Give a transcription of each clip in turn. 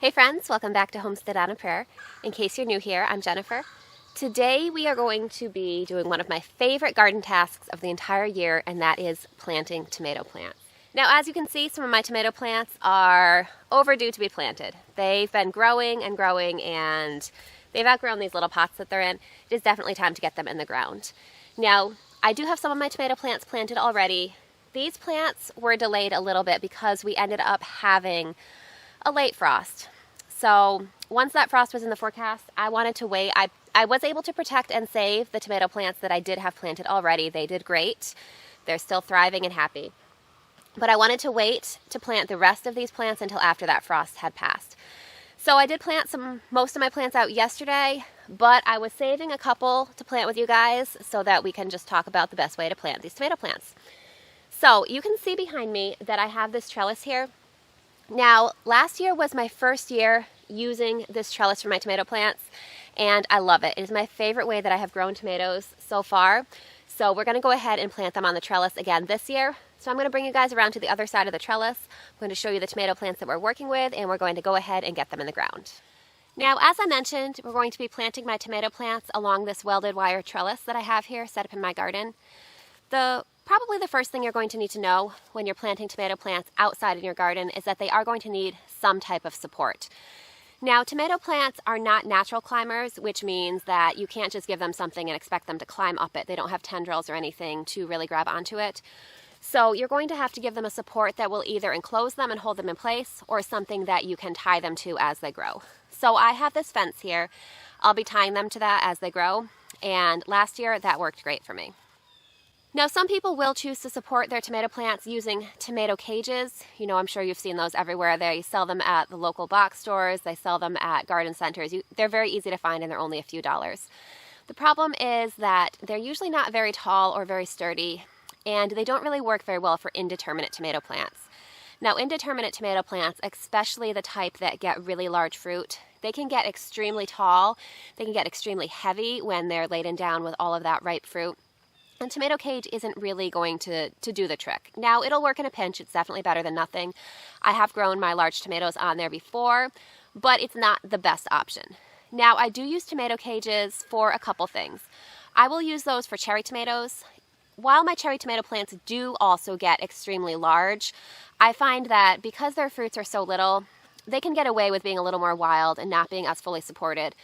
Hey friends, welcome back to Homestead on a Prayer. In case you're new here, I'm Jennifer. Today we are going to be doing one of my favorite garden tasks of the entire year, and that is planting tomato plants. Now, as you can see, some of my tomato plants are overdue to be planted. They've been growing and growing, and they've outgrown these little pots that they're in. It is definitely time to get them in the ground. Now, I do have some of my tomato plants planted already. These plants were delayed a little bit because we ended up having a late frost. So once that frost was in the forecast, I wanted to wait. I was able to protect and save the tomato plants that I did have planted already. They did great. They're still thriving and happy. But I wanted to wait to plant the rest of these plants until after that frost had passed. So I did plant most of my plants out yesterday, but I was saving a couple to plant with you guys so that we can just talk about the best way to plant these tomato plants. So you can see behind me that I have this trellis here. Now, last year was my first year using this trellis for my tomato plants, and I love it. It is my favorite way that I have grown tomatoes so far. So we're going to go ahead and plant them on the trellis again this year. So I'm going to bring you guys around to the other side of the trellis. I'm going to show you the tomato plants that we're working with, and we're going to go ahead and get them in the ground. Now, as I mentioned, we're going to be planting my tomato plants along this welded wire trellis that I have here set up in my garden. Probably the first thing you're going to need to know when you're planting tomato plants outside in your garden is that they are going to need some type of support. Now, tomato plants are not natural climbers, which means that you can't just give them something and expect them to climb up it. They don't have tendrils or anything to really grab onto it. So you're going to have to give them a support that will either enclose them and hold them in place, or something that you can tie them to as they grow. So I have this fence here. I'll be tying them to that as they grow, and last year that worked great for me. Now, some people will choose to support their tomato plants using tomato cages. You know, I'm sure you've seen those everywhere. They sell them at the local box stores. They sell them at garden centers. They're very easy to find, and they're only a few dollars. The problem is that they're usually not very tall or very sturdy, and they don't really work very well for indeterminate tomato plants. Now, indeterminate tomato plants, especially the type that get really large fruit, they can get extremely tall. They can get extremely heavy when they're laden down with all of that ripe fruit. And tomato cage isn't really going to do the trick. Now, it'll work in a pinch. It's definitely better than nothing. I have grown my large tomatoes on there before, but it's not the best option. Now, I do use tomato cages for a couple things. I will use those for cherry tomatoes. While my cherry tomato plants do also get extremely large, I find that because their fruits are so little, they can get away with being a little more wild and not being as fully supported.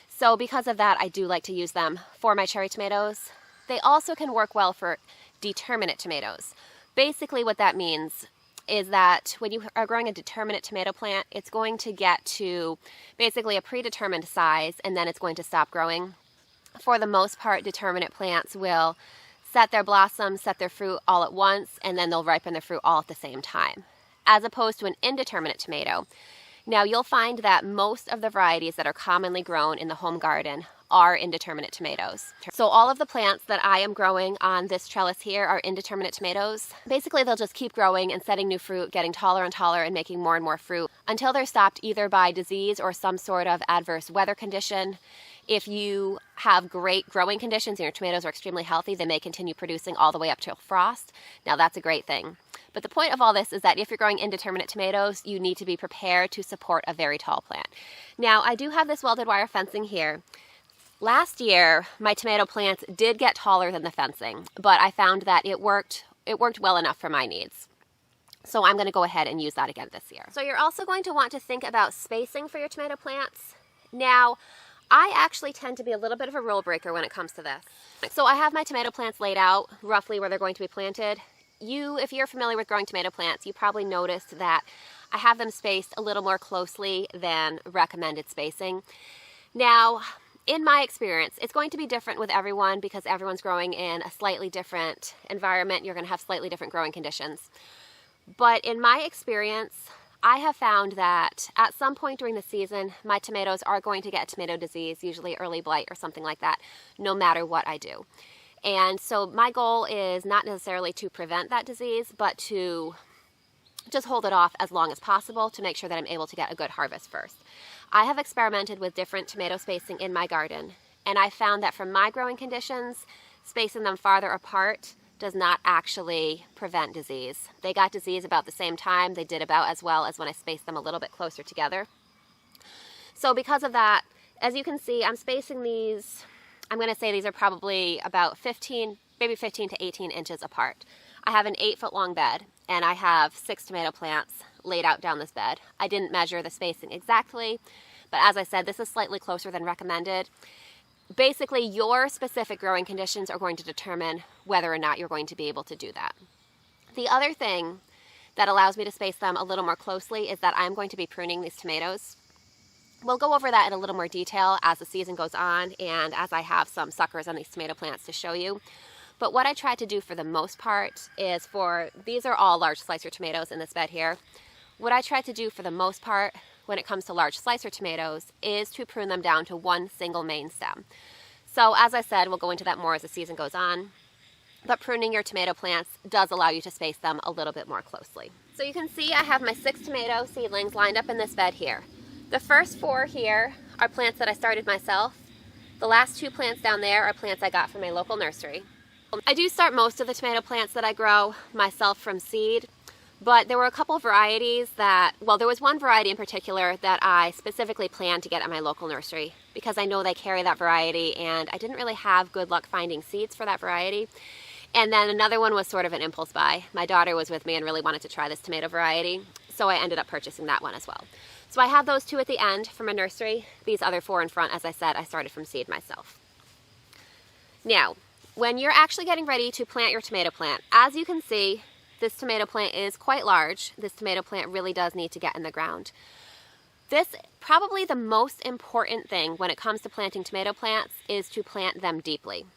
So because of that, I do like to use them for my cherry tomatoes. They also can work well for determinate tomatoes. Basically what that means is that when you are growing a determinate tomato plant, it's going to get to basically a predetermined size, and then it's going to stop growing. For the most part, determinate plants will set their blossoms, set their fruit all at once, and then they'll ripen their fruit all at the same time, as opposed to an indeterminate tomato. Now, you'll find that most of the varieties that are commonly grown in the home garden are indeterminate tomatoes. So all of the plants that I am growing on this trellis here are indeterminate tomatoes. Basically, they'll just keep growing and setting new fruit, getting taller and taller and making more and more fruit until they're stopped either by disease or some sort of adverse weather condition. If you have great growing conditions and your tomatoes are extremely healthy, they may continue producing all the way up till frost. Now, that's a great thing. But the point of all this is that if you're growing indeterminate tomatoes, you need to be prepared to support a very tall plant. Now, I do have this welded wire fencing here. Last year, my tomato plants did get taller than the fencing, but I found that it worked well enough for my needs. So I'm going to go ahead and use that again this year. So you're also going to want to think about spacing for your tomato plants. Now, I actually tend to be a little bit of a rule breaker when it comes to this. So I have my tomato plants laid out roughly where they're going to be planted. If you're familiar with growing tomato plants, you probably noticed that I have them spaced a little more closely than recommended spacing. Now, in my experience, it's going to be different with everyone because everyone's growing in a slightly different environment. You're going to have slightly different growing conditions. But in my experience, I have found that at some point during the season, my tomatoes are going to get tomato disease, usually early blight or something like that, no matter what I do. And so my goal is not necessarily to prevent that disease, but to just hold it off as long as possible to make sure that I'm able to get a good harvest first. I have experimented with different tomato spacing in my garden, and I found that for my growing conditions, spacing them farther apart does not actually prevent disease. They got disease about the same time. They did about as well as when I spaced them a little bit closer together. So because of that, as you can see, I'm spacing these, I'm going to say these are probably about 15, maybe 15 to 18 inches apart. I have an 8-foot long bed, and I have 6 tomato plants laid out down this bed. I didn't measure the spacing exactly, but as I said, this is slightly closer than recommended. Basically, your specific growing conditions are going to determine whether or not you're going to be able to do that. The other thing that allows me to space them a little more closely is that I'm going to be pruning these tomatoes. We'll go over that in a little more detail as the season goes on and as I have some suckers on these tomato plants to show you. But what I try to do for the most part is these are all large slicer tomatoes in this bed here. What I try to do for the most part when it comes to large slicer tomatoes is to prune them down to one single main stem. So as I said, we'll go into that more as the season goes on. But pruning your tomato plants does allow you to space them a little bit more closely. So you can see I have my 6 tomato seedlings lined up in this bed here. The first 4 here are plants that I started myself. The last 2 plants down there are plants I got from a local nursery. I do start most of the tomato plants that I grow myself from seed, but there were a couple varieties there was one variety in particular that I specifically planned to get at my local nursery because I know they carry that variety and I didn't really have good luck finding seeds for that variety. And then another one was sort of an impulse buy. My daughter was with me and really wanted to try this tomato variety, so I ended up purchasing that one as well. So I have those 2 at the end from a nursery. These other 4 in front, as I said, I started from seed myself. Now, when you're actually getting ready to plant your tomato plant, as you can see, this tomato plant is quite large. This tomato plant really does need to get in the ground. This, probably the most important thing when it comes to planting tomato plants is to plant them deeply.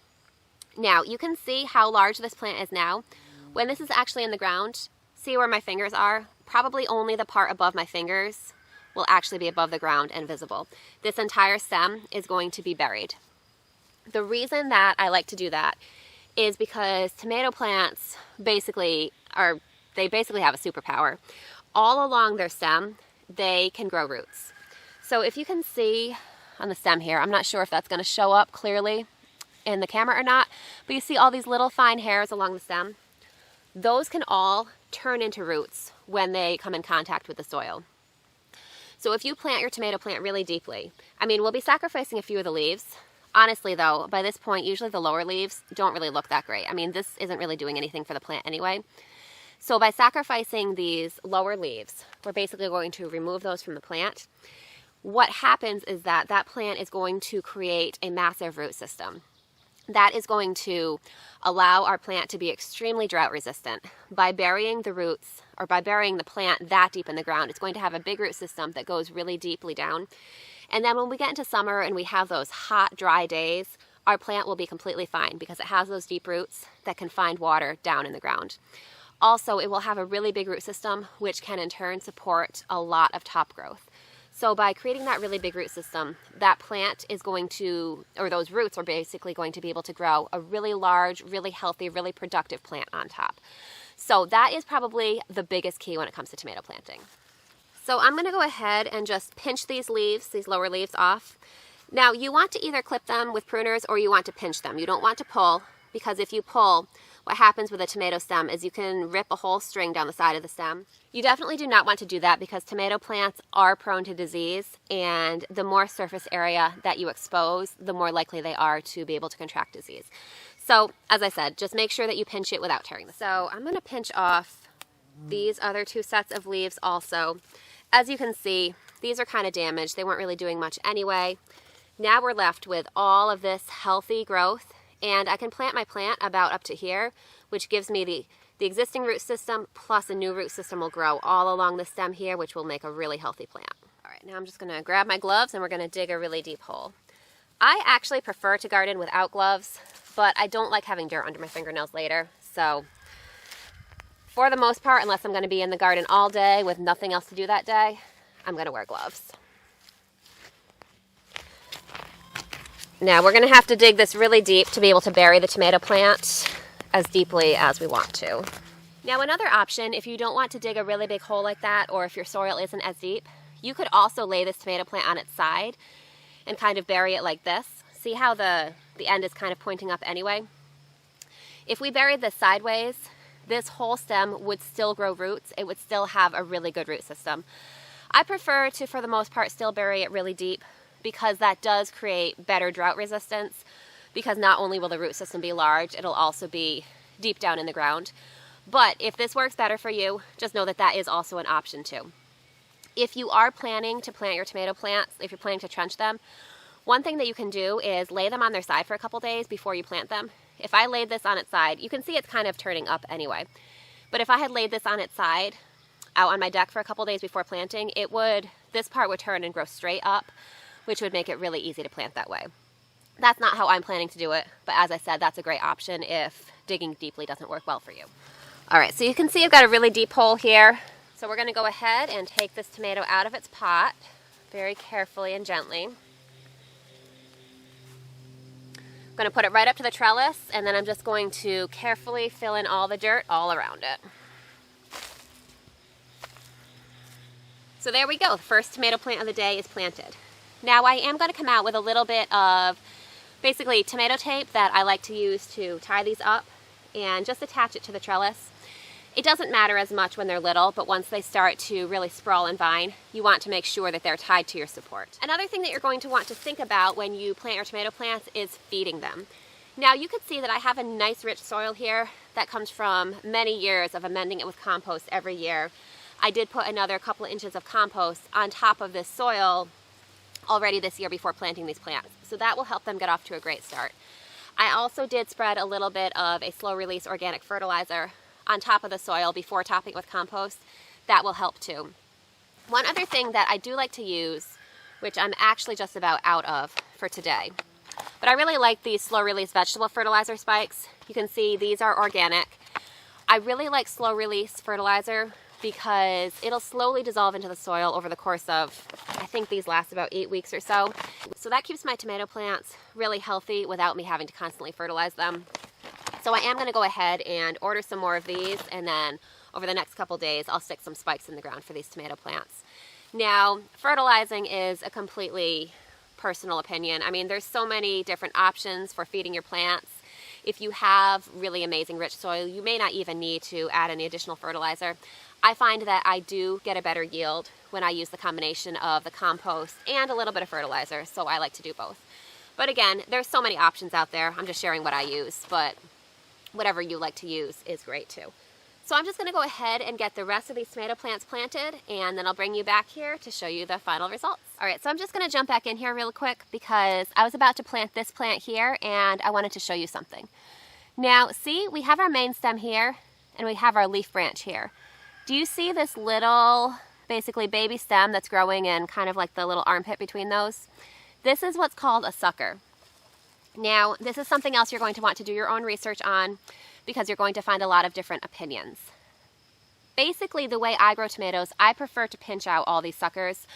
Now, you can see how large this plant is now. When this is actually in the ground, see where my fingers are? Probably only the part above my fingers will actually be above the ground and visible. This entire stem is going to be buried. The reason that I like to do that is because tomato plants basically have a superpower. All along their stem, they can grow roots. So if you can see on the stem here, I'm not sure if that's going to show up clearly in the camera or not, but you see all these little fine hairs along the stem. Those can all turn into roots when they come in contact with the soil. So if you plant your tomato plant really deeply, we'll be sacrificing a few of the leaves. Honestly though, by this point, usually the lower leaves don't really look that great. This isn't really doing anything for the plant anyway. So by sacrificing these lower leaves, we're basically going to remove those from the plant. What happens is that plant is going to create a massive root system. That is going to allow our plant to be extremely drought resistant. By burying the roots, or by burying the plant that deep in the ground, it's going to have a big root system that goes really deeply down. And then when we get into summer and we have those hot, dry days, our plant will be completely fine because it has those deep roots that can find water down in the ground. Also, it will have a really big root system, which can in turn support a lot of top growth. So by creating that really big root system, that plant is going to, or those roots are basically going to be able to grow a really large, really healthy, really productive plant on top. So that is probably the biggest key when it comes to tomato planting. So I'm going to go ahead and just pinch these leaves, these lower leaves off. Now you want to either clip them with pruners or you want to pinch them. You don't want to pull, because if you pull, what happens with a tomato stem is you can rip a whole string down the side of the stem. You definitely do not want to do that because tomato plants are prone to disease, and the more surface area that you expose, the more likely they are to be able to contract disease. So, as I said, just make sure that you pinch it without tearing the stem. So I'm going to pinch off these other 2 sets of leaves also. As you can see, these are kind of damaged. They weren't really doing much anyway. Now we're left with all of this healthy growth, and I can plant my plant about up to here, which gives me the existing root system plus a new root system will grow all along the stem here, which will make a really healthy plant. All right, now I'm just going to grab my gloves and we're going to dig a really deep hole. I actually prefer to garden without gloves, but I don't like having dirt under my fingernails later. So for the most part, unless I'm going to be in the garden all day with nothing else to do that day, I'm going to wear gloves. Now we're going to have to dig this really deep to be able to bury the tomato plant as deeply as we want to. Now another option, if you don't want to dig a really big hole like that, or if your soil isn't as deep, you could also lay this tomato plant on its side and kind of bury it like this. See how the end is kind of pointing up anyway? If we buried this sideways, this whole stem would still grow roots. It would still have a really good root system. I prefer to, for the most part, still bury it really deep because that does create better drought resistance, because not only will the root system be large, it'll also be deep down in the ground. But if this works better for you, just know that that is also an option too. If you are planning to plant your tomato plants, if you're planning to trench them, one thing that you can do is lay them on their side for a couple days before you plant them. If I laid this on its side, you can see it's kind of turning up anyway. But if I had laid this on its side out on my deck for a couple days before planting, this part would turn and grow straight up, which would make it really easy to plant that way. That's not how I'm planning to do it, but as I said, that's a great option if digging deeply doesn't work well for you. All right, so you can see I've got a really deep hole here. So we're going to go ahead and take this tomato out of its pot very carefully and gently. I'm going to put it right up to the trellis, and then I'm just going to carefully fill in all the dirt all around it. So there we go, the first tomato plant of the day is planted. Now I am going to come out with a little bit of basically tomato tape that I like to use to tie these up and just attach it to the trellis. It doesn't matter as much when they're little, but once they start to really sprawl and vine, you want to make sure that they're tied to your support. Another thing that you're going to want to think about when you plant your tomato plants is feeding them. Now you can see that I have a nice rich soil here that comes from many years of amending it with compost every year. I did put another couple of inches of compost on top of this soil already this year before planting these plants, so that will help them get off to a great start. I also did spread a little bit of a slow release organic fertilizer on top of the soil before topping it with compost. That will help too. One other thing that I do like to use, which I'm actually just about out of for today, but I really like these slow release vegetable fertilizer spikes. You can see these are organic. I really like slow release fertilizer because it'll slowly dissolve into the soil over the course of, I think these last about 8 weeks or so. So that keeps my tomato plants really healthy without me having to constantly fertilize them. So I am going to go ahead and order some more of these, and then over the next couple days I'll stick some spikes in the ground for these tomato plants. Now, fertilizing is a completely personal opinion. I mean, there's so many different options for feeding your plants. If you have really amazing rich soil, you may not even need to add any additional fertilizer. I find that I do get a better yield when I use the combination of the compost and a little bit of fertilizer, so I like to do both. But again, there's so many options out there. I'm just sharing what I use, but whatever you like to use is great too. So I'm just going to go ahead and get the rest of these tomato plants planted, and then I'll bring you back here to show you the final results. All right, so I'm just going to jump back in here real quick because I was about to plant this plant here and I wanted to show you something. Now, see, we have our main stem here and we have our leaf branch here. Do you see this little, basically baby stem that's growing in kind of like the little armpit between those? This is what's called a sucker. Now, this is something else you're going to want to do your own research on because you're going to find a lot of different opinions. Basically, the way I grow tomatoes, I prefer to pinch out all these suckers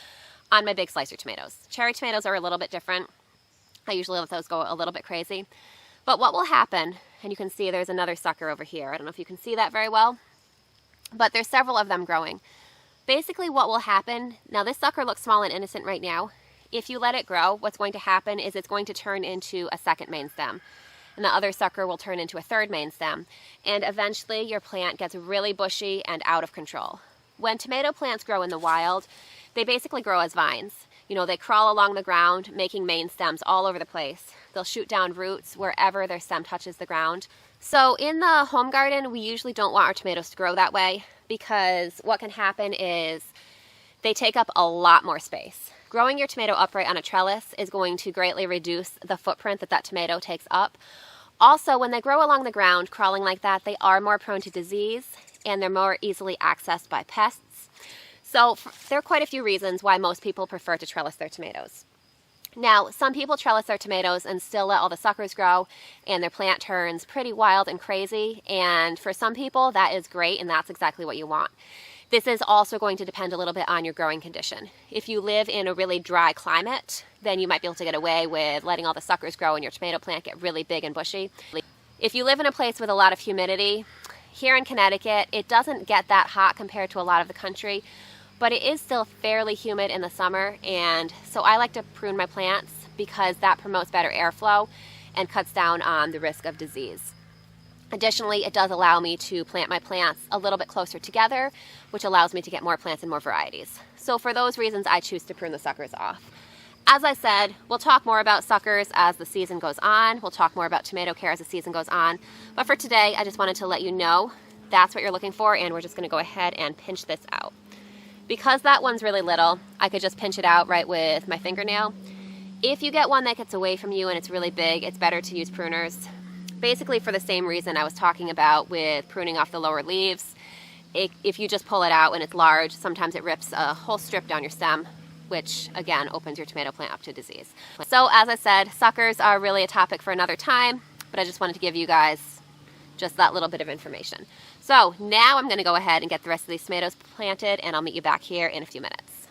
on my big slicer tomatoes. Cherry tomatoes are a little bit different. I usually let those go a little bit crazy. But what will happen, and you can see there's another sucker over here. I don't know if you can see that very well, but there's several of them growing. Basically what will happen, now this sucker looks small and innocent right now. If you let it grow, what's going to happen is it's going to turn into a second main stem. And the other sucker will turn into a third main stem. And eventually your plant gets really bushy and out of control. When tomato plants grow in the wild, they basically grow as vines. You know, they crawl along the ground, making main stems all over the place. They'll shoot down roots wherever their stem touches the ground. So in the home garden, we usually don't want our tomatoes to grow that way because what can happen is they take up a lot more space. Growing your tomato upright on a trellis is going to greatly reduce the footprint that tomato takes up. Also, when they grow along the ground, crawling like that, they are more prone to disease and they're more easily accessed by pests. So there are quite a few reasons why most people prefer to trellis their tomatoes. Now, some people trellis their tomatoes and still let all the suckers grow and their plant turns pretty wild and crazy, and for some people that is great and that's exactly what you want. This is also going to depend a little bit on your growing condition. If you live in a really dry climate, then you might be able to get away with letting all the suckers grow and your tomato plant get really big and bushy. If you live in a place with a lot of humidity, here in Connecticut, it doesn't get that hot compared to a lot of the country, but it is still fairly humid in the summer, and so I like to prune my plants because that promotes better airflow and cuts down on the risk of disease. Additionally, it does allow me to plant my plants a little bit closer together, which allows me to get more plants and more varieties. So for those reasons, I choose to prune the suckers off. As I said, we'll talk more about suckers as the season goes on. We'll talk more about tomato care as the season goes on. But for today, I just wanted to let you know that's what you're looking for, and we're just gonna go ahead and pinch this out. Because that one's really little, I could just pinch it out right with my fingernail. If you get one that gets away from you and it's really big, it's better to use pruners. Basically for the same reason I was talking about with pruning off the lower leaves. If you just pull it out and it's large, sometimes it rips a whole strip down your stem, which again opens your tomato plant up to disease. So as I said, suckers are really a topic for another time, but I just wanted to give you guys just that little bit of information. So now I'm gonna go ahead and get the rest of these tomatoes planted, and I'll meet you back here in a few minutes.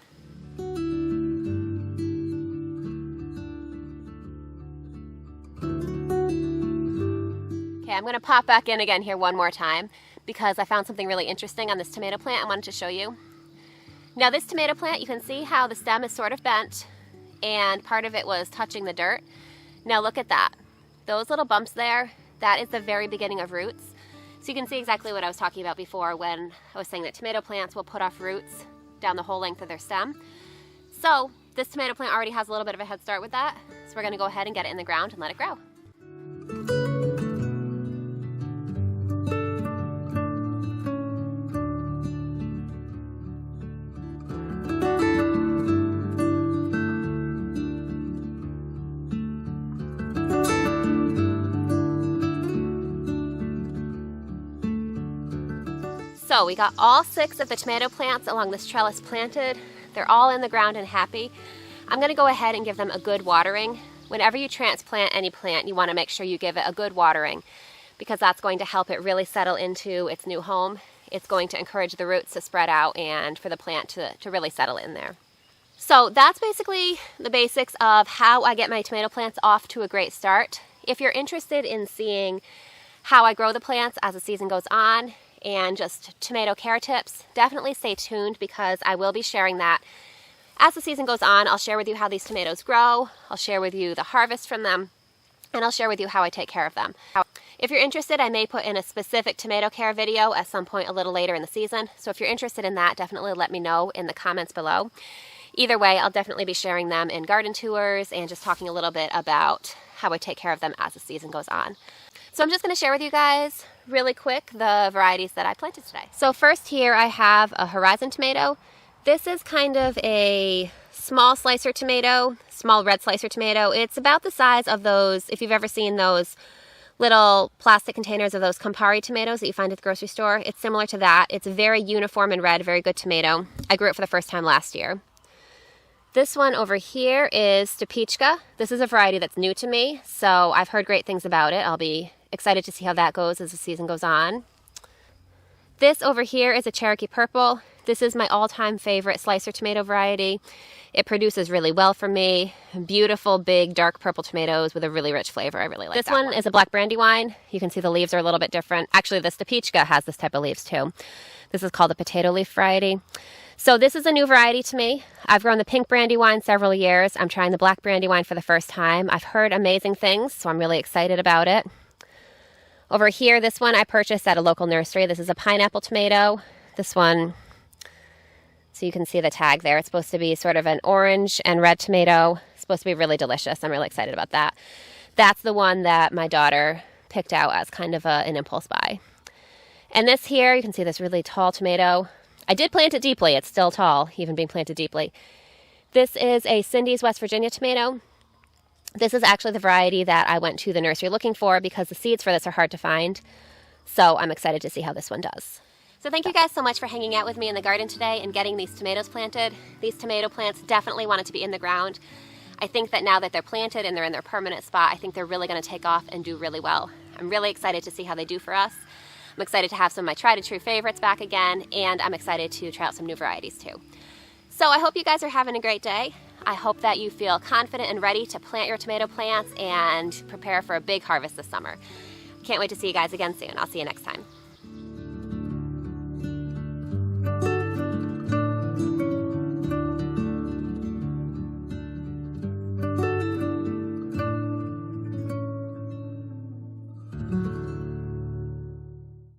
Okay, I'm gonna pop back in again here one more time because I found something really interesting on this tomato plant I wanted to show you. Now this tomato plant, you can see how the stem is sort of bent and part of it was touching the dirt. Now look at that. Those little bumps there, that is the very beginning of roots. So you can see exactly what I was talking about before when I was saying that tomato plants will put off roots down the whole length of their stem. So this tomato plant already has a little bit of a head start with that. So we're gonna go ahead and get it in the ground and let it grow. So we got all 6 of the tomato plants along this trellis planted. They're all in the ground and happy. I'm gonna go ahead and give them a good watering. Whenever you transplant any plant, you wanna make sure you give it a good watering because that's going to help it really settle into its new home. It's going to encourage the roots to spread out and for the plant to really settle in there. So that's basically the basics of how I get my tomato plants off to a great start. If you're interested in seeing how I grow the plants as the season goes on, and just tomato care tips, definitely stay tuned because I will be sharing that as the season goes on. I'll share with you how these tomatoes grow, I'll share with you the harvest from them, and I'll share with you how I take care of them. If you're interested, I may put in a specific tomato care video at some point a little later in the season, so if you're interested in that, definitely let me know in the comments below. Either way, I'll definitely be sharing them in garden tours and just talking a little bit about how I take care of them as the season goes on. So I'm just going to share with you guys really quick the varieties that I planted today. So first here I have a Horizon tomato. This is kind of a small slicer tomato, small red slicer tomato. It's about the size of those, if you've ever seen those little plastic containers of those Campari tomatoes that you find at the grocery store. It's similar to that. It's very uniform and red, very good tomato. I grew it for the first time last year. This one over here is Stupicka. This is a variety that's new to me, so I've heard great things about it. I'll be excited to see how that goes as the season goes on. This over here is a Cherokee Purple. This is my all-time favorite slicer tomato variety. It produces really well for me. Beautiful, big, dark purple tomatoes with a really rich flavor. I really like this one. This one is a black brandywine. You can see the leaves are a little bit different. Actually, the Stupicka has this type of leaves too. This is called the potato leaf variety. So this is a new variety to me. I've grown the pink brandywine several years. I'm trying the black brandywine for the first time. I've heard amazing things, so I'm really excited about it. Over here, this one I purchased at a local nursery. This is a pineapple tomato. This one, so you can see the tag there. It's supposed to be sort of an orange and red tomato. It's supposed to be really delicious. I'm really excited about that. That's the one that my daughter picked out as kind of an impulse buy. And this here, you can see this really tall tomato. I did plant it deeply. It's still tall, even being planted deeply. This is a Cindy's West Virginia tomato. This is actually the variety that I went to the nursery looking for because the seeds for this are hard to find. So I'm excited to see how this one does. So thank you guys so much for hanging out with me in the garden today and getting these tomatoes planted. These tomato plants definitely wanted to be in the ground. I think that now that they're planted and they're in their permanent spot, I think they're really going to take off and do really well. I'm really excited to see how they do for us. I'm excited to have some of my tried and true favorites back again, and I'm excited to try out some new varieties too. So I hope you guys are having a great day. I hope that you feel confident and ready to plant your tomato plants and prepare for a big harvest this summer. Can't wait to see you guys again soon. I'll see you next time.